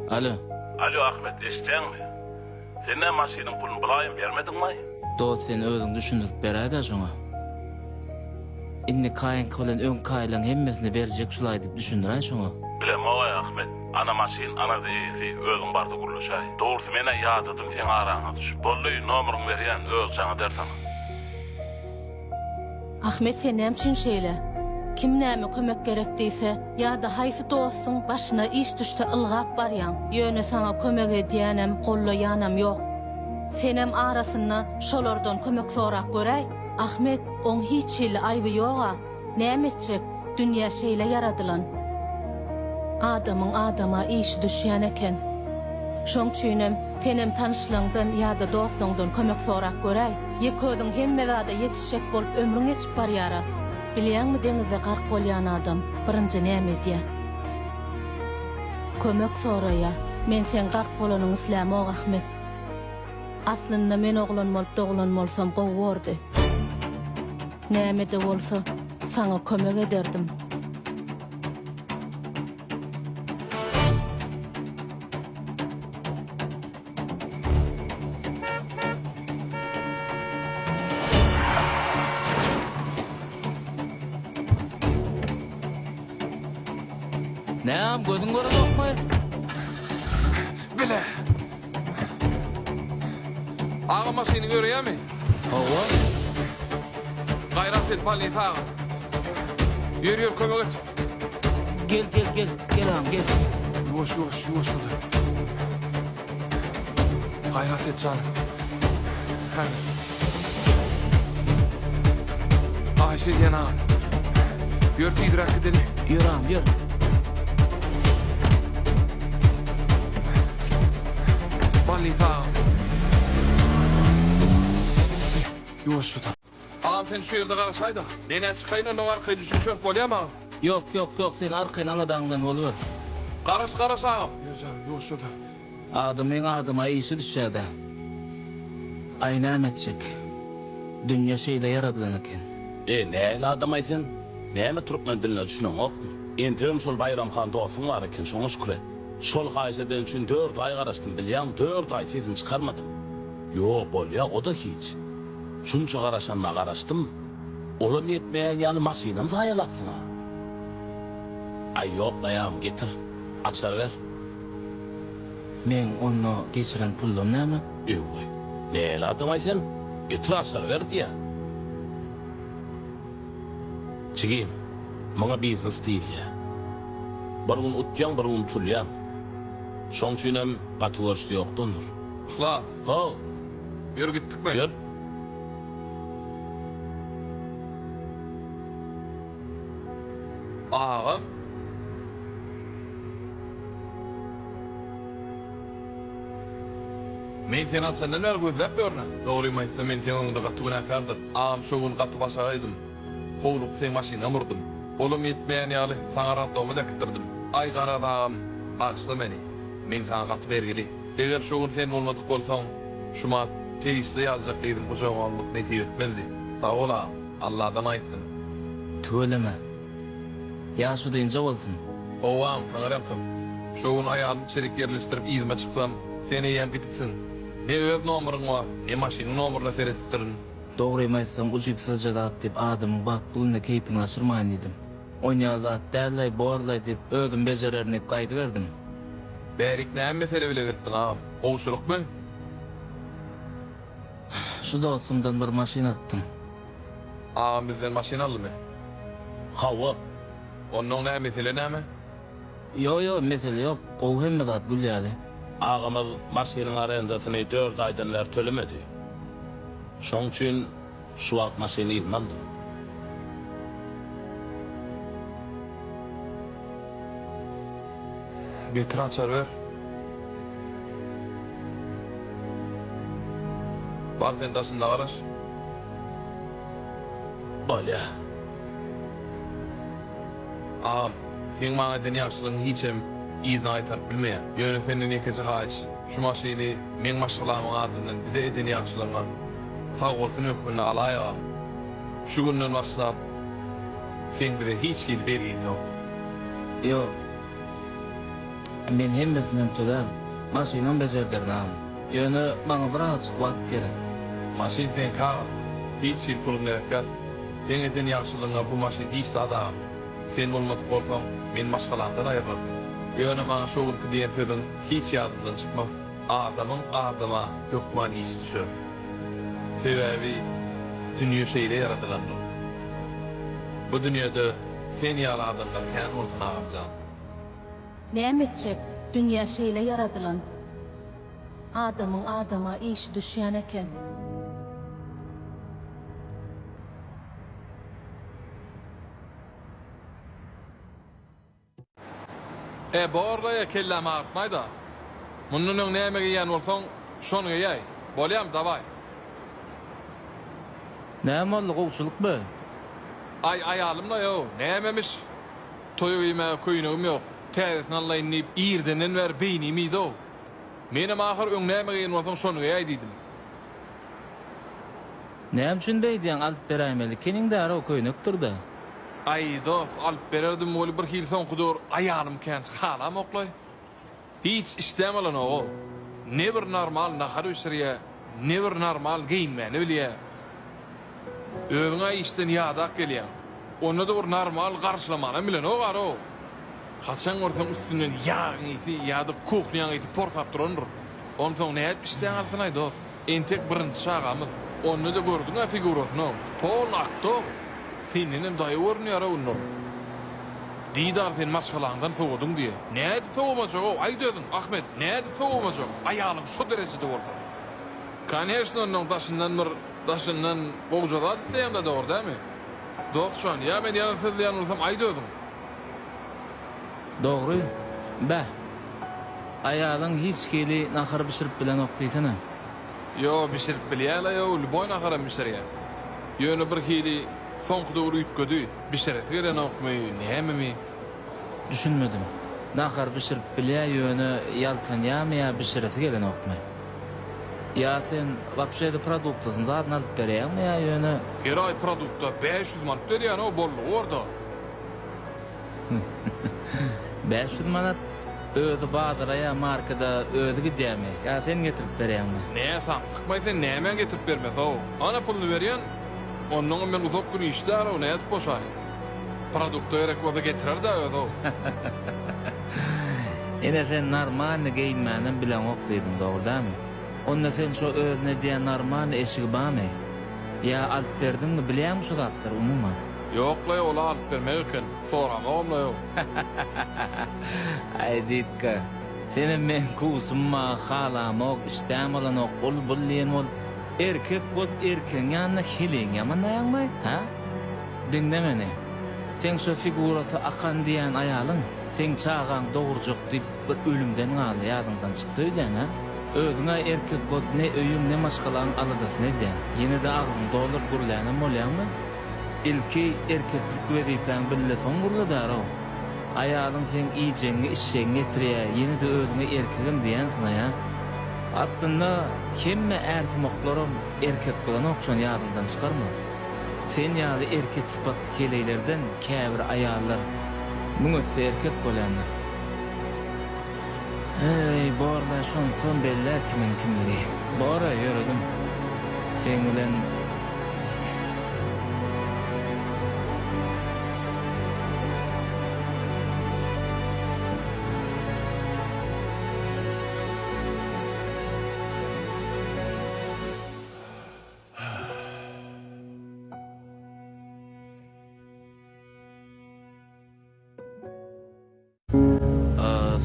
Alo. Alo Ahmet, eşitýärmi? Sen ne maşynyň pulunu bulayım bermedinmi? Dost sen özüň düşünüp berä-de şoňa. Inni kaýynky bilen öň kaýlaň hemmesini berjek şulay diýip düşündiräň şoňa. Bilemok Ahmet. Ana maşyn, ana diýesi özüň bardy gurulşaý. Dogrusu mene ýadydym sen araňa düşüp. Bolly nomeryň berýän öz saňa dersen. Ahmet sen näme şeýle? Kim näme kömek gerek diýse, ýa-da haýsy dostsyň başyna iş düşse ylgap barýan, ýöne saňa kömek edýänem, gollaýanam ýok. Senem arasynda şolardan kömek sorak göräý. Ahmet, oň hiç şeýle aýby ýok-a. Näme etjek? Dünýä şeýle yaradylan. Adamyň adama iş düşýän eken. Şoň üçinem senem tanışlaňdan ýa-da dostlaňdan kömek sorak göräý. Ýeködüň hemme zada ýetişek bolup ömrüň geçip barýara. Bilýärmi deňize gark bolýan adam birinji näme edýär? Kömek soraýa. Men sen gark bolanyň islämok Ahmet. Aslynda men oglan bolup doglan bolsam gowurdy. Näme de bolsa saňa kömek ederdim. Näme gözüň görýärmi? Bile. Ağa maşyny görýärmi? Hawa. Gayrat et palni tağa. Yürüyor kömek et. Gel ağam gel. Yuvaş. Gayrat et canım. Hemen. Ayşe diyen ağam. Yürü idrak edeni. Yürü ağam yürü. Palni tağa. Yuvaş şudan. Ağam sen şu yerde karşayda. Nene çıkayla o arkaya düşün çöp bolýar mı ağam? Yok sen arkadan aladaňdan bolup. Karaş ağam. Yürü canım yuvaş şudan. Adamyň adyma işi düşýärde. Aýnam etjek. Dünýä şeýle yaradylan eken. Näle adam aýsyn? Näme türkmen diline düşünýän okmy? Enterim şol Bayramhan dostum bar eken, şoňa şükür et. Şol gaýsadan üçin 4 aý garaşdym, bilýän 4 aý sezim çykarmadym. Ýok bolýa, o da hiç. Şunça garaşanma garaşdym. Olam yetmeýän ýaly maşynam zaýalatdyň. Ay ýok daýam getir. Açar ber. Men onu geçiren pullum näme? Ýoy. Näle adam aýsyn? Getir açar ber diýär. Çigim. Maňa biznes diýilýär. Bir gün utýan, bir gün tulýan. Şoň üçinem gatywurşy ýokdundur. Xlas. Ho. Yürü gittik mi? Ýür. Ağam. Men sen atsandan el gözläp görnä. Dogry maýsa men sen oňda gaty günäkardyr. Ağam şu gün gaty başagaýdym. Howlup sen maşyna murdum. Olam yetmeýän ýaly saňa radomy da kitirdim. Ay garada ağam, aksla meni. Men saňa gaty bergili. Eger şu gün sen bolmadyk bolsaň, şuma teýisli ýazjak diýdim, bu joň almak nesip etmezdi. Sag ol ağam, Allahdan aýtdym. Tööleme. Ýaşy diýince bolsun. Oğam, sana yaptım. Şu gün ayağını çelik yerleştirip izme çıksam, seni yiyen gitsin. Ne öz nomerun var, ne maşinin nomeruna seyrettirin. Dogry aýtsam, uçup syljadat diýip adamyň baklygyna keypini aşyrmaýan idim. Oňalda dälley borlay diýip özüm bejererini gaýdy berdim. Berik näme mesele bile gittin ağam? Owçuluk mu? Şu dostumdan bir maşina atdym. Ağam bizden maşin aldı mı? Hawa. Onun näme mesele näme? Yo, mesele yok. Gow hemme zat bilýärdi. Ağamyz maşynyň arendasyny 4 aýdan bäri tölemedi. Şoň üçin şu wagt maşyny aldy. Getir açar ver. Bar sen daşynda garaş. Bolýa. Ağam, sen maňa edeni ýaxşylygyny hiçem iýizini aýtar bilmeýär. Ýöne senden ekesi haýç. Şu maşyny men maşgulamy adyndan bize edeni ýaxşylygyna sag bolsun ökmüni alaýar. Şu günden başlap sen bize hiç gel berýän ýok. Yo. Men hemmesinden töler. Maşynyň bejerdirnam. Ýöne baňa biraz wagt gerek. Maşin sen ka, hiç şey pulun gerekler. Sen eden yaxşılığına bu maşin iyisi adam. Sen olmadı bolsaň, men başgalardan aýrylap. Ýöne maňa şoňky diýen sözüň hiç ýadymdan çykmaz. Adamyň adama ýokman iş düşer. Sebebi dünýä şeýle yaradylandyr. Bu dünýede sen ýaradyganda kän bolsun agam. Näme etjek? Dünýä şeýle yaradylan. Adamyň adama iş düşýän eken. Borlaya kellem artmayda. Munun näme giýen bolsaň, şonu giýäy. Bolýam daway. Näme boldy gowçulukmy? Ayalımla yo, nämemiş? Toýu ýeme köýnegim ýok. Täzesini allaýyn diýip irdenen ber beýnimi do. Menem ahir öň näme giýen bolsaň şonu giýäy diýdim. Näme üçin beýdiň alyp berämeli? Keniň däre o köýnekdirdi. Ay dost, alyp bererdim bolu bir hil soň kudur ayalym kän halam oklay. Hiç istemelen o. Ne bir normal nahar üsriye, ne bir normal giyinmeni bilýär. Öňe işden ýadak gelýär. Onu da bir normal garşylamany bilen o bar o. Haçan görsen üstünden ýağın isi ýa-da kuhnýaň isi porsap durandyr. Ondan soň näme etmişden alsyn ay dost. Entek birinji şagamyz. Onu da gördüňa figurasyny. Pol aktor. Senin dayı görünýär onu. Didar sen maşgalandan soğudun diye. Näde soğumajak o? Ay dödün Ahmet. Näde soğumajak? Ayalym şu derejede bolsa. Конечно, onun daşından gowjada diýen de dogry dämi? Dostşan, ya men ýalňyz diýen bolsam ay dödüm. Dogry. Bä. Ayalyň hiç keli nahar bişirip bilen okdysyna. Yo, bişirip bilýärler yo, luboy nahara bişirýär. Ýöne bir hili soňky dogry ütgedi. Bişiresi gelen okmy, näme? Düşünmedim. Nahar bişirip bilýär ýöne ýaltanýarmy ýa bişiresi gelen okmy. Ya sen vapşede produktysyn zaten alyp berýärmi ýa ýöne? Her ay produkta 500 manat berýär o boldy orada. 500 manat özü bazara ýa markada özü gidýärmi? Ya sen getirip berýärmi? Näme sıkmaýsyn, näme getirip bermez o? Ana pulunu berýän. Onuň men uzak gün işler o näde boşaý. Produkta gerek bolsa getirer da özü o. Ene sen normal giyinmäni bilen okdydyň, dogry dämi? Onda sen şu özüne diýen normal eşigi barmy? Ya alyp berdiňmi bilýärmi şu zatlar umumyň? Yoklay ola alyp bermek eken. Soramagam ýok. Ay diýtka. Senin men kusumma, halamok, istämelenok, ul bulýan bol. Erkek bol erkeň ýanyna hiliň ýaman daýanmy? Ha? Diňle meni. Sen şu figurasy akan diýen aýalyň, sen çağaň dogurjak diýip bir ölümden galy ýadyňdan çykdyýdan ha? Özüňe erkek bol ne öýüň ne maşgalaryň aladasyn edýän. Ýene de agyň dolup gurlanan bolýarmy? İlki erkeklik wezipeň bille soň gurladar o. Aýalyň sen iýjeňi işeň getirýär, ýene de özüňe erkegim diýensiň ya. Aslında hemme ertmoklarym erkek bolan okşan ýadyňdan çykarma. Sen ýaly erkek sypatly keleylerden käbir aýallar muňa erkek bolanlar. Hey, borla şonson belli kimin kimligi. Bora ýöredim. Sen bilen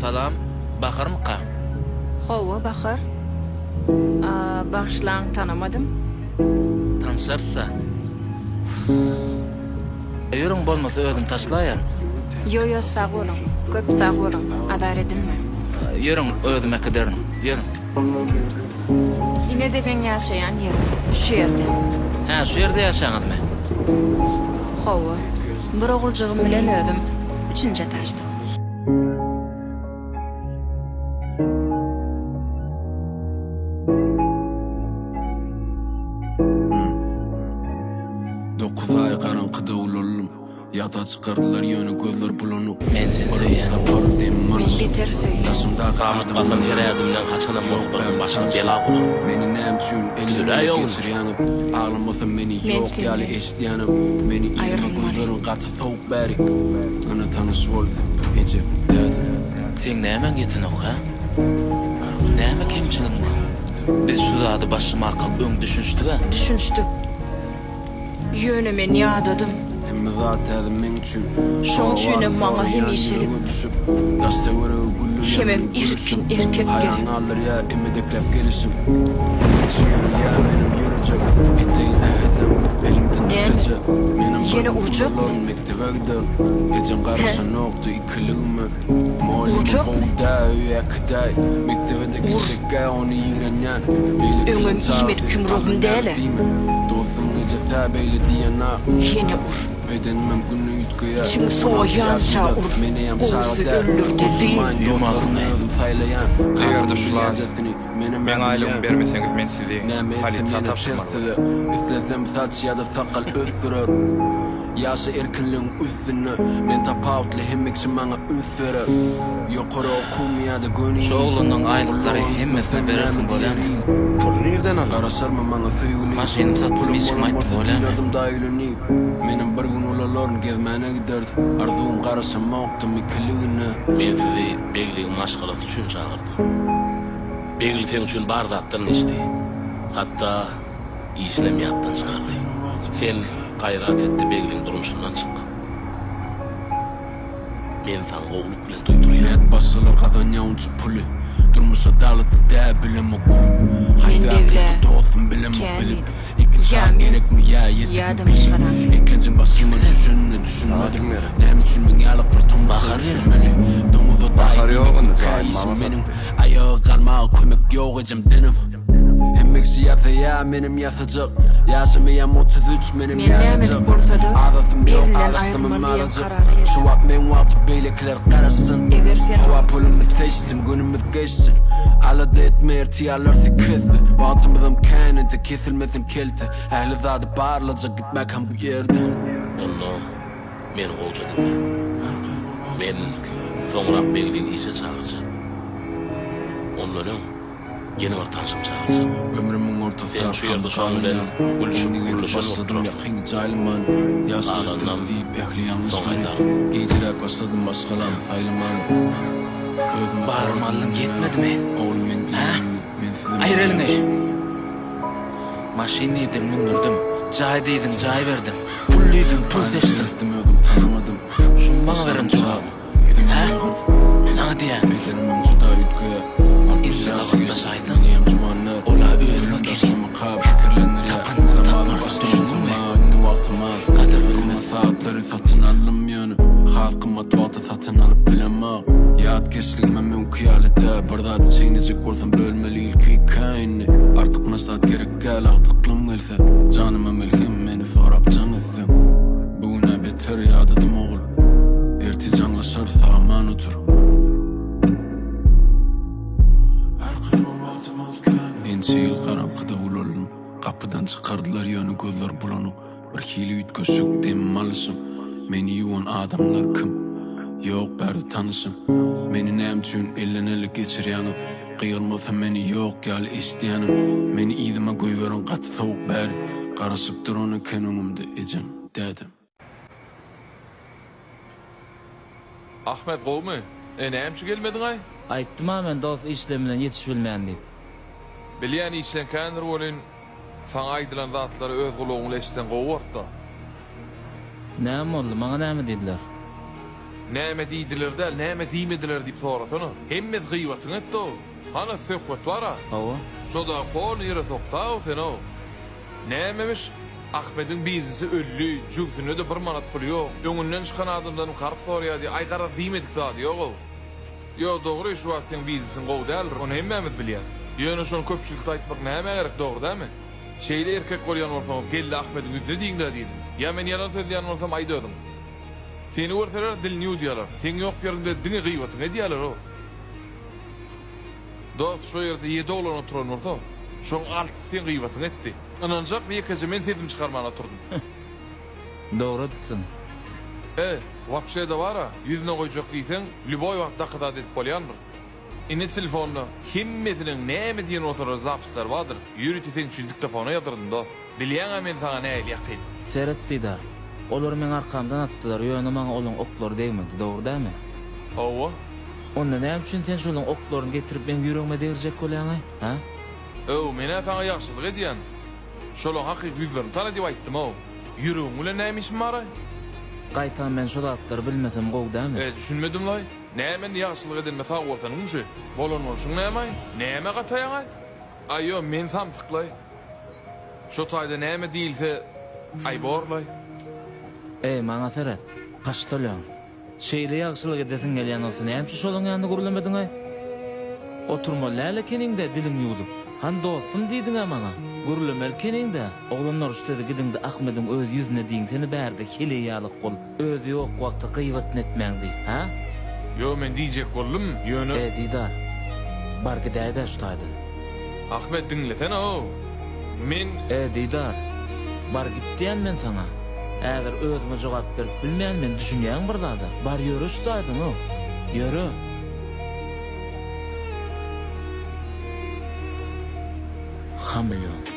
salam, Baharmyka? Howa Bahar. Başlaň tanamadym. Tanşarsa. Ýörüň bolmasa özüm taşlaýar. Yo sag bolun. Köp sag bolun. Adar edilme. Ýörüň özüme giderin. Ýörüň. Ine de ben ýaşaýan ýer. Şu ýerde. Ha, şu ýerde ýaşaňyzmy? Howa. Bir oguljygym bilen ödüm. 3-nji etaçda. Yada çıkardılar yönü gözler bulanık. Men seni söýýän. Men beter söýýän. Rahmet basan ýerädimden kaçanam ýoklarym başyna bela bolar. Meni näme üçin Tüdürä elini ýolun. geçirýänim. Ağlamasam meni Men ýok seni ýaly eşitýänim. Meni ayrılmaly. ýygyň gaty soğuk bärik. Ana tanış boldy. Ece, dad. Sen nämen ýetenek ha? Näme kemçiliň var? Biz şu zady başyma arkalyp öň düşünçdik ha? Düşünçdük. Ýöne men ýadadım. Emmi zaten men üçin. Şoň üçin maňa hemişelik. Hemem erkin erkekler. Hayran alır ya emideklep gelişim. Çiğir ya benim yürüyecek. Ettiğin ehedim elimden Näme? tutacak. Benim Yine urjak mı? Mektebe gider. Ecem karışa nokta ikiliğime. Urjak mı? Boğda üye kıday. Mektebe de geçecek ya onu yiğrenyen. Öňüm İhmet Kümroğum däle. Dostum gece thabeyle diyena. Ýene ur. Bedenimem günü ütküye. İçimi soğuyanca ur. Goýsy öllürde değil. Eger duşlar, men aýlygym bermeseňiz men sizi polisiýa tapşyrmaly. İstesem saç ya da sakal ösürür. Yaşı erkinliğin üstünü. Men tapawutly hemmekçi maňa üstürür. Ýokary okum ya da gönüň. Şu oğlunun aýlyklary hemmesini berersin bolan. Pul nerden al? Garaşarma maňa söýgüli. Maşyny satdym işim aýtdy bolan. Menim bir gün ulalaryn gezmäne giderdi. Arzum garaşamakdy mikiligine. Men sizi begliň maşgalasy üçin çağırdım. Begli sen üçin bar zatlaryny içdi. Hatda işlemýärden çykardy. Sen gayrat etdi begliň durmuşundan çık. Men san gowluk bilen toýdurýar. Net bassalar gadan ýawnçy puly. Durmuşa dalydy dä bilem oku. Hayda devlet, dostum bilem kendi, bilip. İki çağ gerekmi ya Yadım yetim. işgaran. Eklencim basımı düşünmedim. Näme üçin men ýalyp bir tumbağa düşünmeli. Domuza Bahar daýy ýokunda kayysym çaýmama menim. Ayağa galmağa kömek ýok ejim denim. Hemmeksi ýasa ya menim ýasajak. Ýaşamaýam 33 menim Men näme ýasajak. bolsa da Adasym ýok berilen adasymym ayrılmaly diýen alajak. karara ýetir. Şu wagt men wagt beýlekler garaşsyn. Eger sen Hava pulumuz seçtim, günümüz geçti. Ala da etmeyer tiyalar sikizdi. Vaatımızım kâneti, kesilmesin kelti. Ehli zadi barlaca gitmek hem bu yerde. Onu men gowjadyň. Men soňrak begliň işe çağırjak. Ondan ýene bir tanışym çağırjak. Ömrümün ortasında Sen şu yerde şan bilen gülüşüp gülüşen oturasın. Yakın cayılman, yaşlıktır Ağlanam, deyip ehli yanlışları. soňylar. Geceler başladım başkalan sayılman. Barmallığın yetmedi mi? Oğlum ben Ha? bilmem. Ayır elini. Maşini yedim, nündürdüm. Cay deydin, cay verdim. Pul deydin, pul seçtim. Etmiyordum, tanımadım. Şun bana verin cevabı. Ha? Sana diyen. Bedenimim juda ütküye. İnce davutta saydın. Meniyem jumanlar. Ola öğrenme gelin. Kapanını tapmar, düşündün mü? Kader bilmez saatleri satın aldım yani. Halkıma duada satın alıp bilemem. Yad geçliğime mümkiyalete. Bardadı çeynecek olsam bölmeli ilk hikayeni. Artık nasat gerek gel artıklım gelse. Canıma melhim beni sorap can etsem. Bugüne beter yadadım oğul. Erti canlaşır sağman otur. Ençe yıl karanqıda ulalım. Kapıdan çıkardılar yönü gözler bulanık. Bir hili ütköşük demim alışım. Meni yuvan adamlar kim? Yok berdi tanışım. Meni näme üçin elden ele geçirýänim. Kıyılmasa meni yok ýaly eşitýänim. Meni ýzyma goýberin gaty sowuk bäri. Garaşyp duran eken öňümde ejem dedim. Ahmet gowmy? Näme gelmediň ay? Aýtdym ha men dost işlem bilen ýetişip bilmän diýip. Bilýän işlen kändir bolyn. Saňa aýdylan zatlary öz gulagyňla eşitsen gowurtda. Näme boldy, maňa näme diýdiler? Näme diýdiler-de, näme diýmediler diýip sorasana. Hemmes gıywatyň etdi o. Hana söhbet bara. Hawa. Şoda pol ýere sokda o sen o. Nämemiş? Ahmedin biznesi öllü, jüksüne de bir manat pul ýok. Öňünden çykan adamdan garp sorýardy, ay garar diýmedik zady ýok o. Yo dogry şu wagt sen biznesin gowy däldir, onu hemmemiz bilýär. Ýöne şonu köpçülikde aýtmak näme gerek, dogry dämi? Şeýle erkek bolýan bolsaňyz, geldi Ahmedin yüzüne diýiňler diýdim. Ya men ýalan söz diýen bolsam aýdyrdım. Seni görseler dilini ýudýarlar. Sen ýok ýerinde diňe gıywatyň edýärler o. Dost şu ýerde 7 olan oturan bolsa, şoň alt sen gıywatyň etdi. Ananjak bir kece men sedim çykarmana oturdum. Doğru tutsun. Wapşe de var ha, yüzüne koyacak diysen, lüboy vakta kıda edip bolyandır. İni telefonla, himmesinin näme diyen oturar zapslar vardır, yürütü sen üçün diktafona yadırdın dost. Bilyen amen sana ne el yakın. Seret Didar. Olar men arkamdan attılar, ýöne maňa olan oklar değmedi, doğru değil mi? Ova? Onda näme üçin sen şolan oklaryny getirip men ýüregime degirjek bolýaň, ha? Mene sana ýagşylyk edýän. Şolaň hakyky ýüzlerini tana diýip aýtdym o. Ýüregiň bilen näme işim bar? Gaýtan men şol atlary bilmesem gowy dämi? Düşünmedim lay. Näme ýagşylyk edilme sag bolsaň umşy. Bolan bolşuň näme? Näme gataýaň? Aýo, men samsyklay. Şo taýda näme diýilse, aý borlay. Maňa seret. Paşdalýan. Şeýle ýagşylyk edesin gelýän olsa näme şu şolaň ýanyna gurulamydyň ay? Oturma läle keningde dilim ýuwdup. Han dostum diýdiň maňa. Gurulamel keningde. Oglanlar üçde gidingde Ahmedin öz ýüzüne diýin seni bärde hile ýalyk bol. Özi ýok wagtda gıýbat netmäňdi, ha? Yo, men diýjek boldum, ýöne. Didar. Bar gidäýde şu taýda. Ahmet dinlesene o. Men Didar. Bar gitdiýän men sana. Äger özüme jogap berip bilmeýän men düşünýän bir zada. Bar ýöre şu taýdan o. Ýöre. Hamilyon.